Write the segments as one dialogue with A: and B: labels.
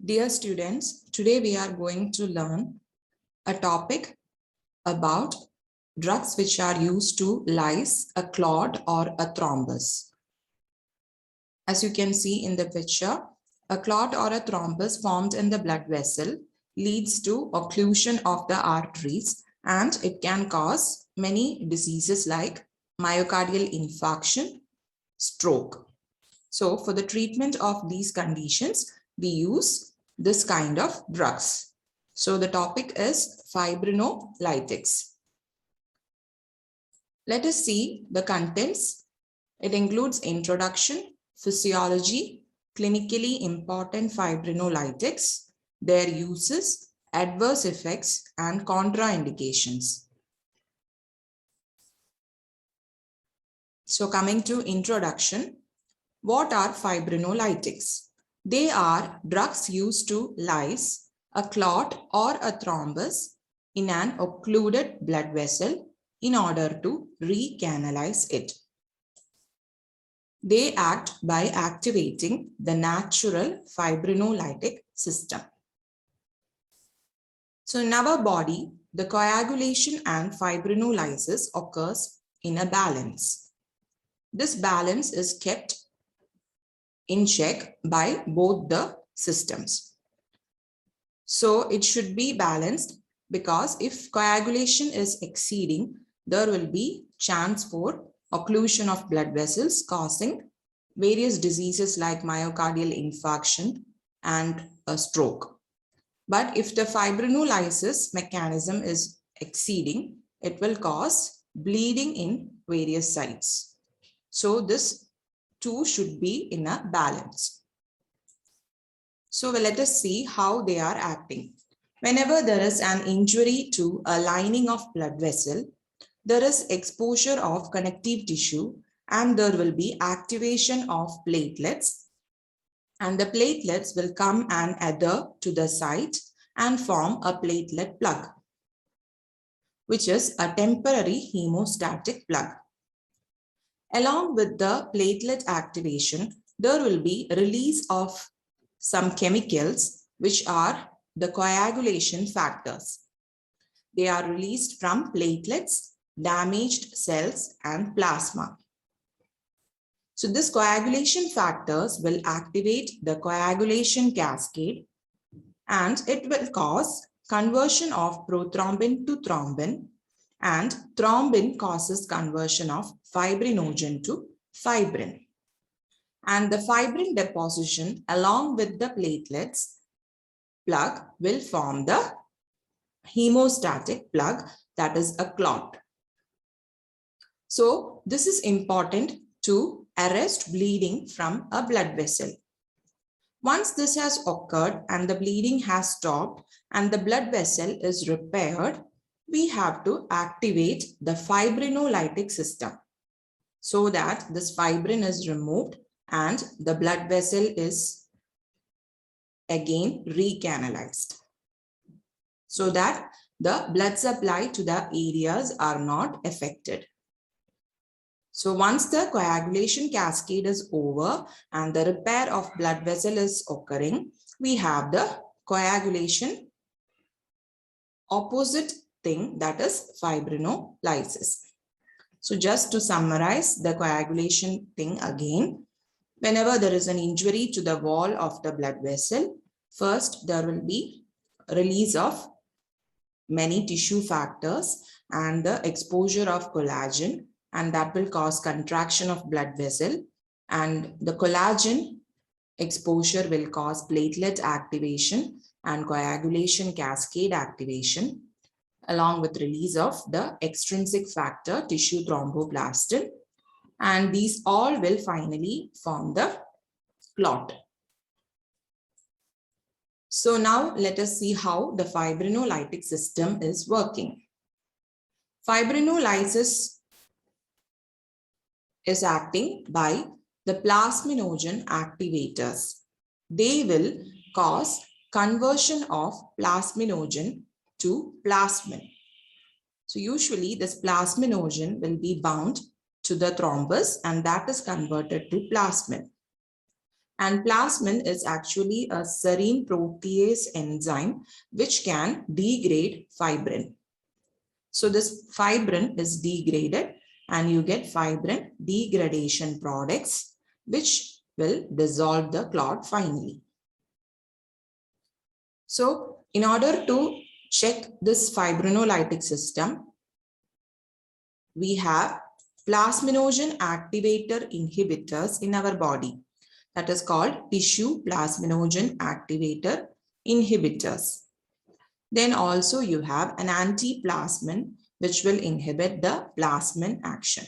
A: Dear students, today we are going to learn a topic about drugs which are used to lyse a clot or a thrombus. As you can see in the picture, a clot or a thrombus formed in the blood vessel leads to occlusion of the arteries, and it can cause many diseases like myocardial infarction, stroke. So for the treatment of these conditions, we use this kind of drugs. So the topic is fibrinolytics. Let us see the contents. It includes introduction, physiology, clinically important fibrinolytics, their uses, adverse effects, and contraindications. So coming to introduction, what are fibrinolytics? They are drugs used to lyse a clot or a thrombus in an occluded blood vessel in order to recanalize it. They act by activating the natural fibrinolytic system. So in our body, the coagulation and fibrinolysis occurs in a balance. This balance is kept in check by both the systems. So it should be balanced, because if coagulation is exceeding, there will be chance for occlusion of blood vessels causing various diseases like myocardial infarction and a stroke. But if the fibrinolysis mechanism is exceeding, it will cause bleeding in various sites. So this two should be in a balance. So let us see how they are acting. Whenever there is an injury to a lining of blood vessel, there is exposure of connective tissue and there will be activation of platelets, and the platelets will come and adhere to the site and form a platelet plug, which is a temporary hemostatic plug. Along with the platelet activation, there will be release of some chemicals which are the coagulation factors. They are released from platelets, damaged cells, and plasma. So this coagulation factors will activate the coagulation cascade, and it will cause conversion of prothrombin to thrombin, and thrombin causes conversion of fibrinogen to fibrin. And the fibrin deposition along with the platelets plug will form the hemostatic plug, that is a clot. So this is important to arrest bleeding from a blood vessel. Once this has occurred and the bleeding has stopped and the blood vessel is repaired, we have to activate the fibrinolytic system so that this fibrin is removed and the blood vessel is again recanalized, so that the blood supply to the areas are not affected. So once the coagulation cascade is over and the repair of blood vessel is occurring, we have the coagulation opposite thing, that is fibrinolysis. So just to summarize the coagulation thing again, whenever there is an injury to the wall of the blood vessel, first there will be release of many tissue factors and the exposure of collagen, and that will cause contraction of blood vessel, and the collagen exposure will cause platelet activation and coagulation cascade activation, along with release of the extrinsic factor tissue thromboplastin, and these all will finally form the clot. So now let us see how the fibrinolytic system is working. Fibrinolysis is acting by the plasminogen activators. They will cause conversion of plasminogen to plasmin. So usually this plasminogen will be bound to the thrombus and that is converted to plasmin. And plasmin is actually a serine protease enzyme which can degrade fibrin. So this fibrin is degraded and you get fibrin degradation products which will dissolve the clot finally. So in order to check this fibrinolytic system, we have plasminogen activator inhibitors in our body. That is called tissue plasminogen activator inhibitors. Then also you have an antiplasmin which will inhibit the plasmin action.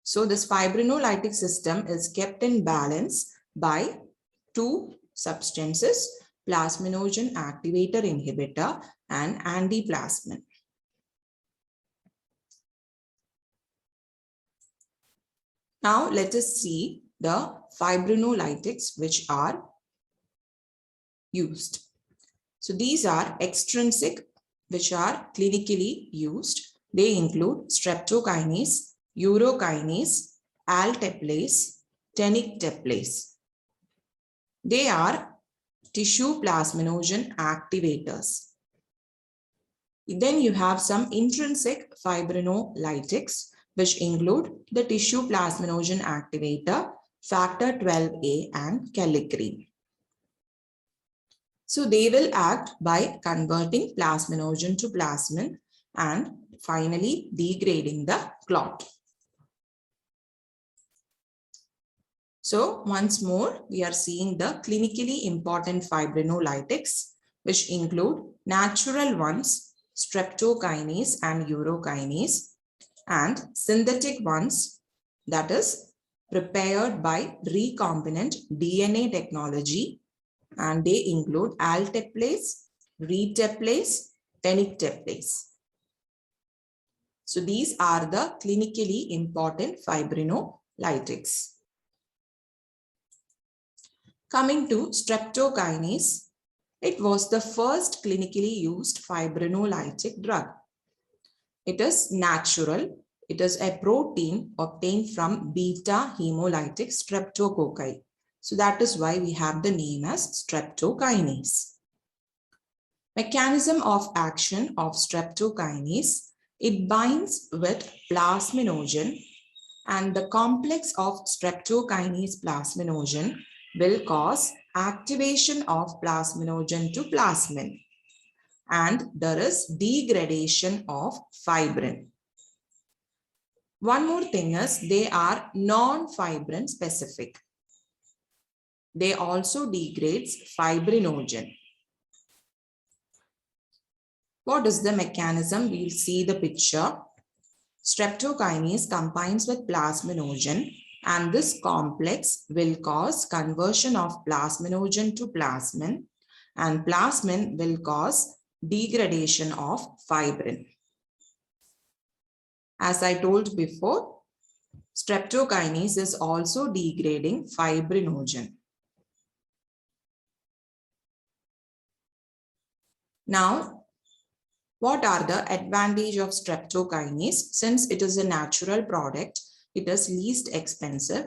A: So this fibrinolytic system is kept in balance by two substances, plasminogen activator inhibitor and antiplasmin. Now let us see the fibrinolytics which are used. So these are extrinsic which are clinically used. They include streptokinase, urokinase, alteplase, tenecteplase. They are tissue plasminogen activators. Then you have some intrinsic fibrinolytics which include the tissue plasminogen activator, factor 12A and kallikrein. So they will act by converting plasminogen to plasmin and finally degrading the clot. So once more, we are seeing the clinically important fibrinolytics, which include natural ones, streptokinase and urokinase, and synthetic ones, that is prepared by recombinant DNA technology, and they include alteplase, reteplase, tenecteplase. So these are the clinically important fibrinolytics. Coming to streptokinase, it was the first clinically used fibrinolytic drug. It is natural. It is a protein obtained from beta hemolytic streptococci. So that is why we have the name as streptokinase. Mechanism of action of streptokinase, it binds with plasminogen and the complex of streptokinase plasminogen will cause activation of plasminogen to plasmin. And there is degradation of fibrin. One more thing is they are non-fibrin specific. They also degrades fibrinogen. What is the mechanism? We'll see the picture. Streptokinase combines with plasminogen and this complex will cause conversion of plasminogen to plasmin and plasmin will cause degradation of fibrin. As I told before, streptokinase is also degrading fibrinogen. Now, what are the advantages of streptokinase? Since it is a natural product, it is least expensive.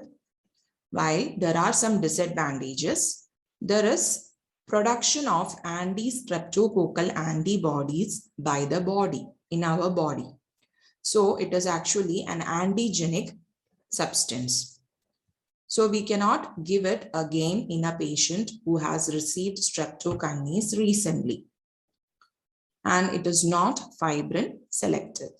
A: While there are some disadvantages, there is production of anti-streptococcal antibodies by the body, in our body. So it is actually an antigenic substance. So we cannot give it again in a patient who has received streptokinase recently. And it is not fibrin selective.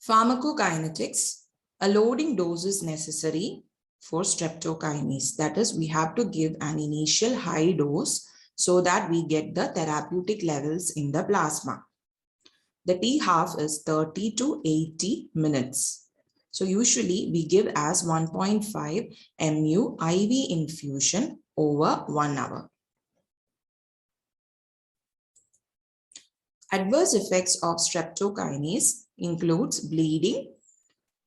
A: Pharmacokinetics, a loading dose is necessary for streptokinase. That is, we have to give an initial high dose so that we get the therapeutic levels in the plasma. The T-half is 30 to 80 minutes. So usually we give as 1.5 mu IV infusion over 1 hour. Adverse effects of streptokinase includes bleeding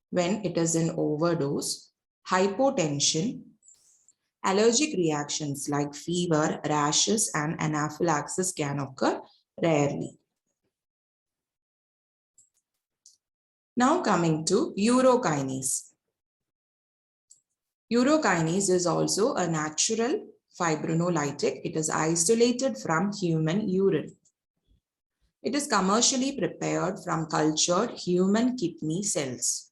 A: when it is in overdose, hypotension, allergic reactions like fever, rashes, and anaphylaxis can occur rarely. Now coming to urokinase. Urokinase is also a natural fibrinolytic. It is isolated from human urine. It is commercially prepared from cultured human kidney cells.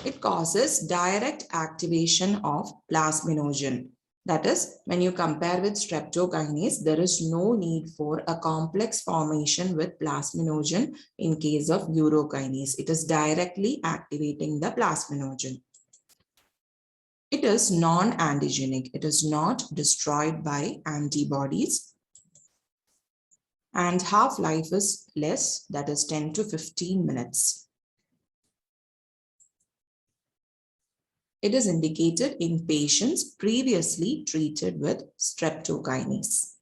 A: It causes direct activation of plasminogen. That is, when you compare with streptokinase, there is no need for a complex formation with plasminogen in case of urokinase. It is directly activating the plasminogen. It is non-antigenic. It is not destroyed by antibodies. And half-life is less, that is 10 to 15 minutes. It is indicated in patients previously treated with streptokinase.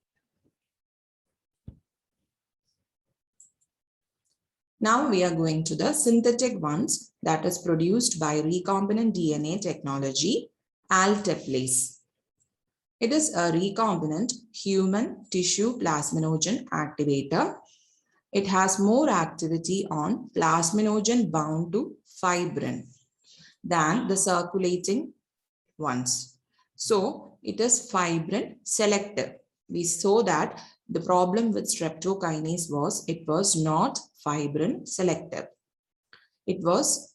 A: Now we are going to the synthetic ones, that is produced by recombinant DNA technology, alteplase. It is a recombinant human tissue plasminogen activator. It has more activity on plasminogen bound to fibrin than the circulating ones. So it is fibrin selective. We saw that the problem with streptokinase was it was not fibrin selective. It was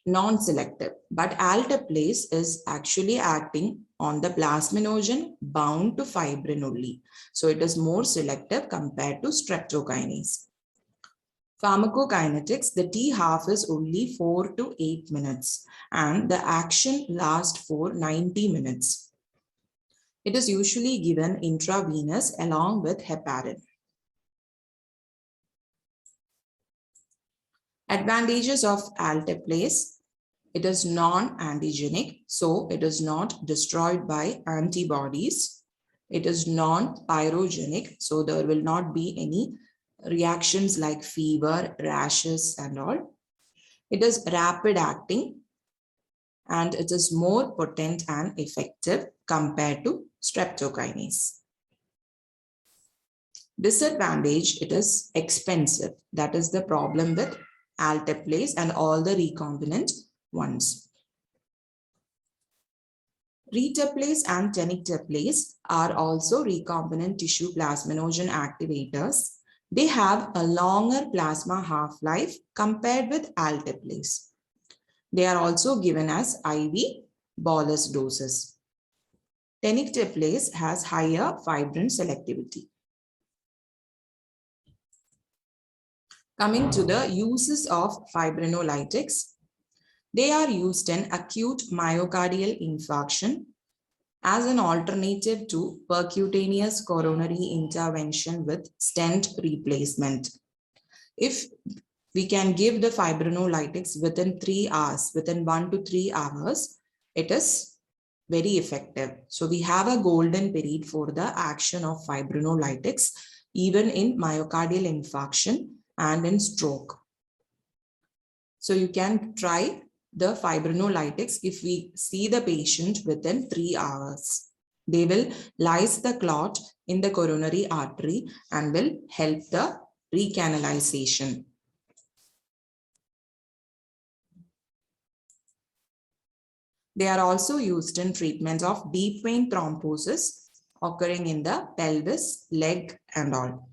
A: non-selective, but alteplase is actually acting on the plasminogen bound to fibrin only. So it is more selective compared to streptokinase. Pharmacokinetics, the T half is only 4 to 8 minutes and the action lasts for 90 minutes. It is usually given intravenous along with heparin. Advantages of alteplase. It is non-antigenic, so it is not destroyed by antibodies. It is non-pyrogenic, so there will not be any reactions like fever, rashes and all. It is rapid acting and it is more potent and effective compared to streptokinase. Disadvantage, it is expensive. That is the problem with alteplase and all the recombinant ones. Reteplase and tenecteplase are also recombinant tissue plasminogen activators. They have a longer plasma half-life compared with alteplase. They are also given as IV bolus doses. Tenecteplase has higher fibrin selectivity. Coming to the uses of fibrinolytics, they are used in acute myocardial infarction as an alternative to percutaneous coronary intervention with stent replacement. If we can give the fibrinolytics within 3 hours, within 1 to 3 hours, it is very effective. So we have a golden period for the action of fibrinolytics, even in myocardial infarction and in stroke. So you can try the fibrinolytics if we see the patient within 3 hours. They will lyse the clot in the coronary artery and will help the recanalization. They are also used in treatment of deep vein thrombosis occurring in the pelvis, leg and all.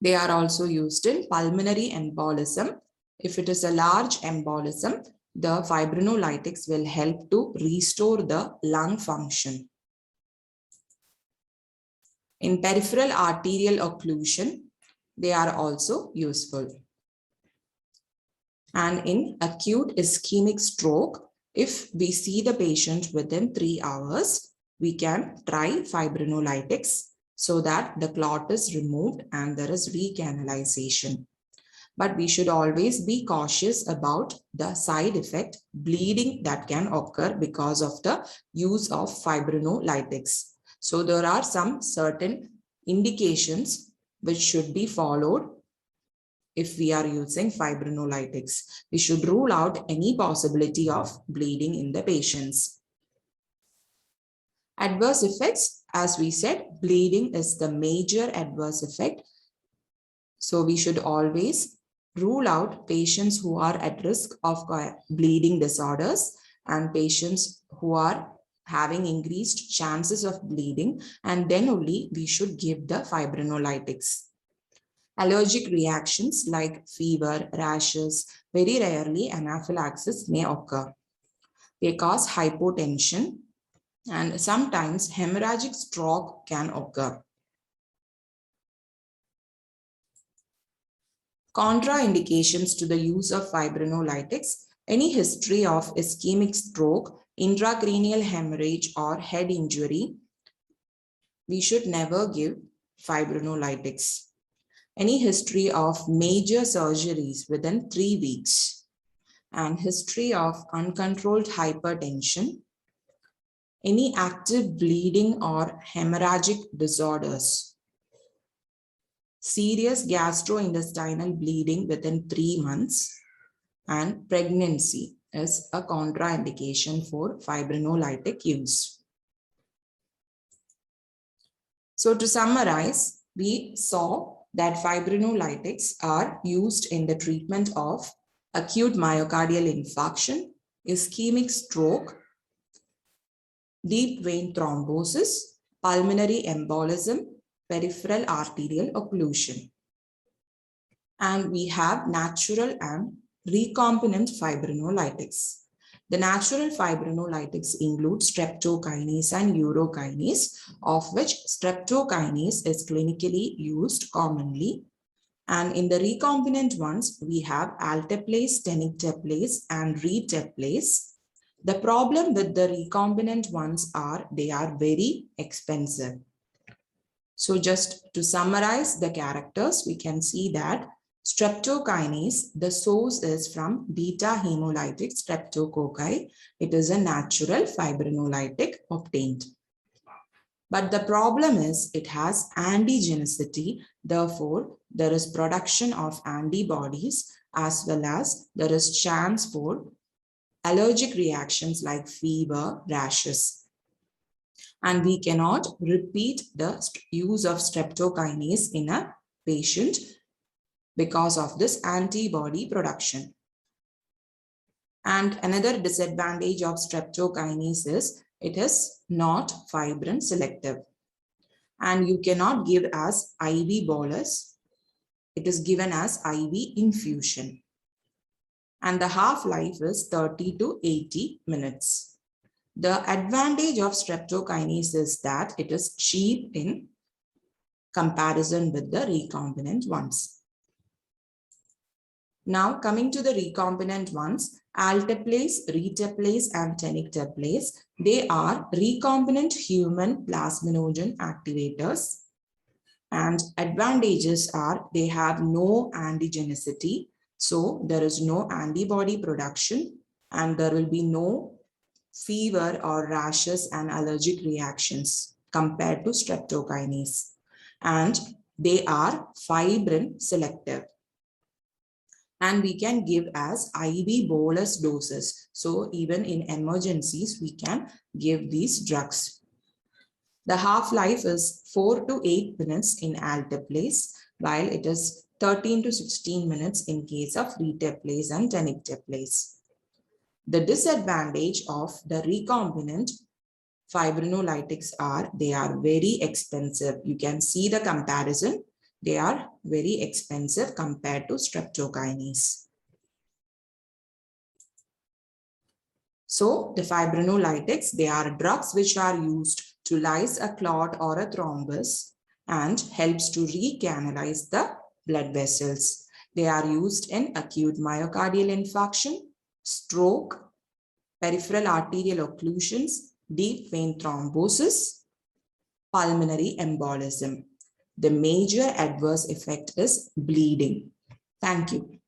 A: They are also used in pulmonary embolism. If it is a large embolism, the fibrinolytics will help to restore the lung function. In peripheral arterial occlusion, they are also useful. And in acute ischemic stroke, if we see the patient within 3 hours, we can try fibrinolytics so that the clot is removed and there is recanalization. But we should always be cautious about the side effect, bleeding that can occur because of the use of fibrinolytics. So there are some certain indications which should be followed if we are using fibrinolytics. We should rule out any possibility of bleeding in the patients. Adverse effects, as we said, bleeding is the major adverse effect. So we should always rule out patients who are at risk of bleeding disorders and patients who are having increased chances of bleeding, and then only we should give the fibrinolytics. Allergic reactions like fever, rashes, very rarely anaphylaxis may occur. They cause hypotension and sometimes hemorrhagic stroke can occur. Contraindications to the use of fibrinolytics: any history of ischemic stroke, intracranial hemorrhage, or head injury, we should never give fibrinolytics. Any history of major surgeries within 3 weeks, and history of uncontrolled hypertension, any active bleeding or hemorrhagic disorders, serious gastrointestinal bleeding within 3 months, and pregnancy is a contraindication for fibrinolytic use. So to summarize, we saw that fibrinolytics are used in the treatment of acute myocardial infarction, ischemic stroke, deep vein thrombosis, pulmonary embolism, peripheral arterial occlusion. And we have natural and recombinant fibrinolytics. The natural fibrinolytics include streptokinase and urokinase, of which streptokinase is clinically used commonly. And in the recombinant ones, we have alteplase, tenecteplase, and reteplase. The problem with the recombinant ones are they are very expensive. So just to summarize the characters, we can see that streptokinase, the source is from beta hemolytic streptococci. It is a natural fibrinolytic obtained. But the problem is it has antigenicity. Therefore, there is production of antibodies as well as there is chance for allergic reactions like fever, rashes. And we cannot repeat the use of streptokinase in a patient because of this antibody production. And another disadvantage of streptokinase is it is not fibrin selective. And you cannot give as IV bolus. It is given as IV infusion. And the half-life is 30 to 80 minutes. The advantage of streptokinase is that it is cheap in comparison with the recombinant ones. Now coming to the recombinant ones, alteplase, reteplase, and tenecteplase, they are recombinant human plasminogen activators. And advantages are they have no antigenicity, so there is no antibody production and there will be no fever or rashes and allergic reactions compared to streptokinase. And they are fibrin selective. And we can give as IV bolus doses. So even in emergencies, we can give these drugs. The half-life is 4 to 8 minutes in alteplase, while it is 13 to 16 minutes in case of reteplase and tenecteplase. The disadvantage of the recombinant fibrinolytics are they are very expensive. You can see the comparison. They are very expensive compared to streptokinase. So the fibrinolytics, they are drugs which are used to lyse a clot or a thrombus and helps to recanalize the blood vessels. They are used in acute myocardial infarction, stroke, peripheral arterial occlusions, deep vein thrombosis, pulmonary embolism. The major adverse effect is bleeding. Thank you.